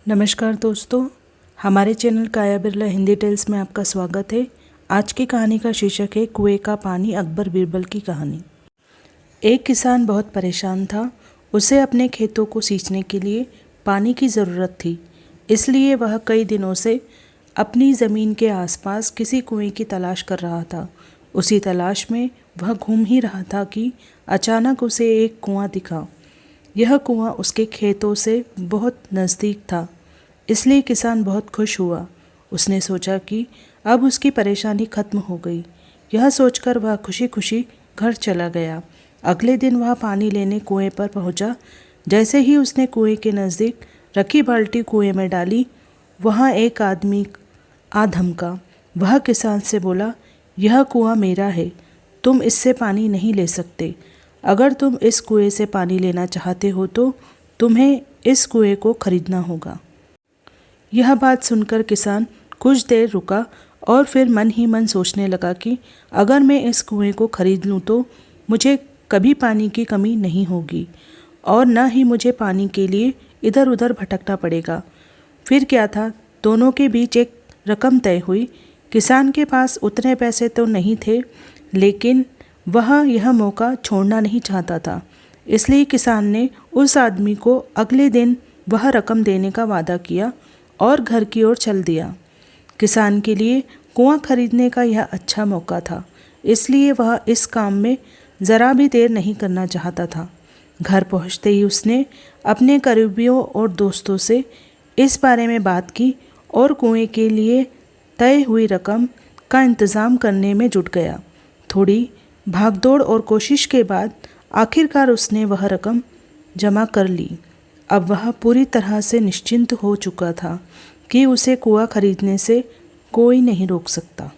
नमस्कार दोस्तों, हमारे चैनल काया बिरला हिंदी टेल्स में आपका स्वागत है। आज की कहानी का शीर्षक है कुएं का पानी। अकबर बीरबल की कहानी। एक किसान बहुत परेशान था। उसे अपने खेतों को सींचने के लिए पानी की ज़रूरत थी। इसलिए वह कई दिनों से अपनी ज़मीन के आसपास किसी कुएं की तलाश कर रहा था। उसी तलाश में वह घूम ही रहा था कि अचानक उसे एक कुआं दिखा। यह कुआं उसके खेतों से बहुत नज़दीक था, इसलिए किसान बहुत खुश हुआ। उसने सोचा कि अब उसकी परेशानी खत्म हो गई। यह सोचकर वह खुशी खुशी घर चला गया। अगले दिन वह पानी लेने कुएं पर पहुंचा। जैसे ही उसने कुएं के नज़दीक रखी बाल्टी कुएं में डाली, वहाँ एक आदमी आ धमका। वह किसान से बोला, यह कुआं मेरा है, तुम इससे पानी नहीं ले सकते। अगर तुम इस कुएं से पानी लेना चाहते हो तो तुम्हें इस कुएं को खरीदना होगा। यह बात सुनकर किसान कुछ देर रुका और फिर मन ही मन सोचने लगा कि अगर मैं इस कुएं को खरीद लूँ तो मुझे कभी पानी की कमी नहीं होगी और न ही मुझे पानी के लिए इधर उधर भटकना पड़ेगा। फिर क्या था, दोनों के बीच एक रकम तय हुई। किसान के पास उतने पैसे तो नहीं थे, लेकिन वह यह मौका छोड़ना नहीं चाहता था। इसलिए किसान ने उस आदमी को अगले दिन वह रकम देने का वादा किया और घर की ओर चल दिया। किसान के लिए कुआं खरीदने का यह अच्छा मौका था, इसलिए वह इस काम में ज़रा भी देर नहीं करना चाहता था। घर पहुंचते ही उसने अपने करीबियों और दोस्तों से इस बारे में बात की और कुएं के लिए तय हुई रकम का इंतज़ाम करने में जुट गया। थोड़ी भागदौड़ और कोशिश के बाद आखिरकार उसने वह रकम जमा कर ली। अब वह पूरी तरह से निश्चिंत हो चुका था कि उसे कुआं खरीदने से कोई नहीं रोक सकता।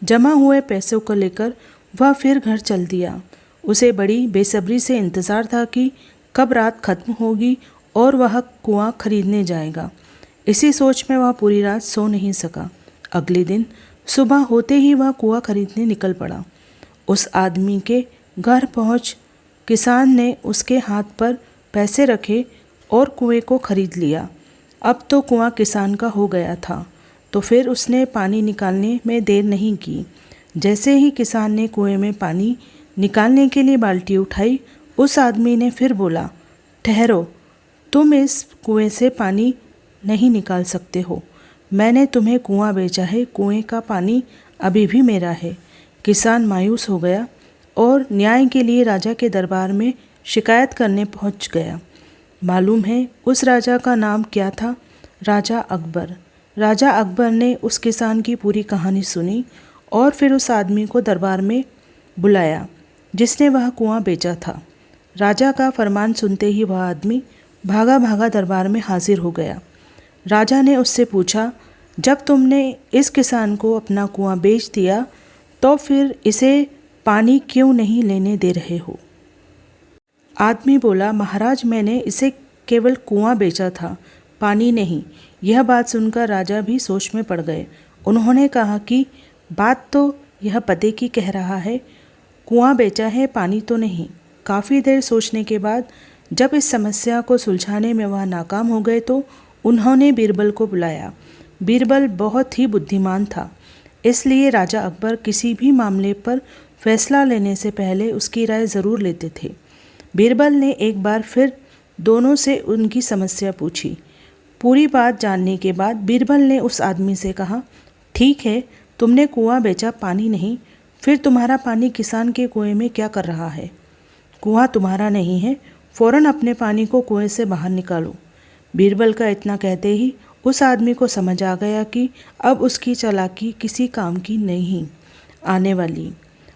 जमा हुए पैसों को लेकर वह फिर घर चल दिया। उसे बड़ी बेसब्री से इंतज़ार था कि कब रात खत्म होगी और वह कुआं खरीदने जाएगा। इसी सोच में वह पूरी रात सो नहीं सका। अगले दिन सुबह होते ही वह कुआं खरीदने निकल पड़ा। उस आदमी के घर पहुंच किसान ने उसके हाथ पर पैसे रखे और कुएं को खरीद लिया। अब तो कुआं किसान का हो गया था, तो फिर उसने पानी निकालने में देर नहीं की। जैसे ही किसान ने कुएं में पानी निकालने के लिए बाल्टी उठाई, उस आदमी ने फिर बोला, ठहरो, तुम इस कुएं से पानी नहीं निकाल सकते हो। मैंने तुम्हें कुआं बेचा है, कुएं का पानी अभी भी मेरा है। किसान मायूस हो गया और न्याय के लिए राजा के दरबार में शिकायत करने पहुंच गया। मालूम है उस राजा का नाम क्या था? राजा अकबर। राजा अकबर ने उस किसान की पूरी कहानी सुनी और फिर उस आदमी को दरबार में बुलाया जिसने वह कुआं बेचा था। राजा का फरमान सुनते ही वह आदमी भागा भागा दरबार में हाजिर हो गया। राजा ने उससे पूछा, जब तुमने इस किसान को अपना कुआं बेच दिया तो फिर इसे पानी क्यों नहीं लेने दे रहे हो? आदमी बोला, महाराज, मैंने इसे केवल कुआं बेचा था, पानी नहीं। यह बात सुनकर राजा भी सोच में पड़ गए। उन्होंने कहा कि बात तो यह पते की कह रहा है, कुआं बेचा है, पानी तो नहीं। काफ़ी देर सोचने के बाद जब इस समस्या को सुलझाने में वह नाकाम हो गए तो उन्होंने बीरबल को बुलाया। बीरबल बहुत ही बुद्धिमान था, इसलिए राजा अकबर किसी भी मामले पर फैसला लेने से पहले उसकी राय ज़रूर लेते थे। बीरबल ने एक बार फिर दोनों से उनकी समस्या पूछी। पूरी बात जानने के बाद बीरबल ने उस आदमी से कहा, ठीक है, तुमने कुआं बेचा, पानी नहीं, फिर तुम्हारा पानी किसान के कुएं में क्या कर रहा है? कुआं तुम्हारा नहीं है, फ़ौरन अपने पानी को कुएं से बाहर निकालो। बीरबल का इतना कहते ही उस आदमी को समझ आ गया कि अब उसकी चालाकी किसी काम की नहीं आने वाली।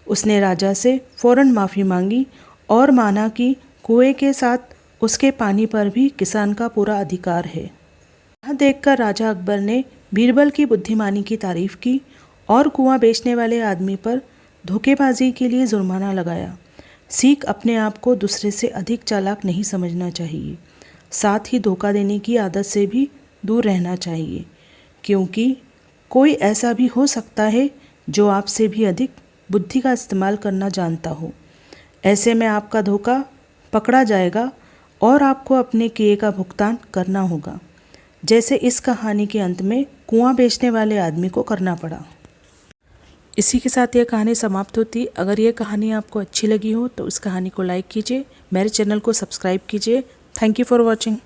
उसने राजा से फ़ौरन माफ़ी मांगी और माना कि कुएं के साथ उसके पानी पर भी किसान का पूरा अधिकार है। यह देखकर राजा अकबर ने बीरबल की बुद्धिमानी की तारीफ़ की और कुआं बेचने वाले आदमी पर धोखेबाजी के लिए जुर्माना लगाया। सीख, अपने आप को दूसरे से अधिक चालाक नहीं समझना चाहिए। साथ ही धोखा देने की आदत से भी दूर रहना चाहिए, क्योंकि कोई ऐसा भी हो सकता है जो आपसे भी अधिक बुद्धि का इस्तेमाल करना जानता हो। ऐसे में आपका धोखा पकड़ा जाएगा और आपको अपने किए का भुगतान करना होगा। जैसे इस कहानी के अंत में कुआं बेचने वाले आदमी को करना पड़ा। इसी के साथ यह कहानी समाप्त होती। अगर यह कहानी आपको अच्छी लगी हो तो उस कहानी को लाइक कीजिए, मेरे चैनल को सब्सक्राइब कीजिए। Thank you for watching.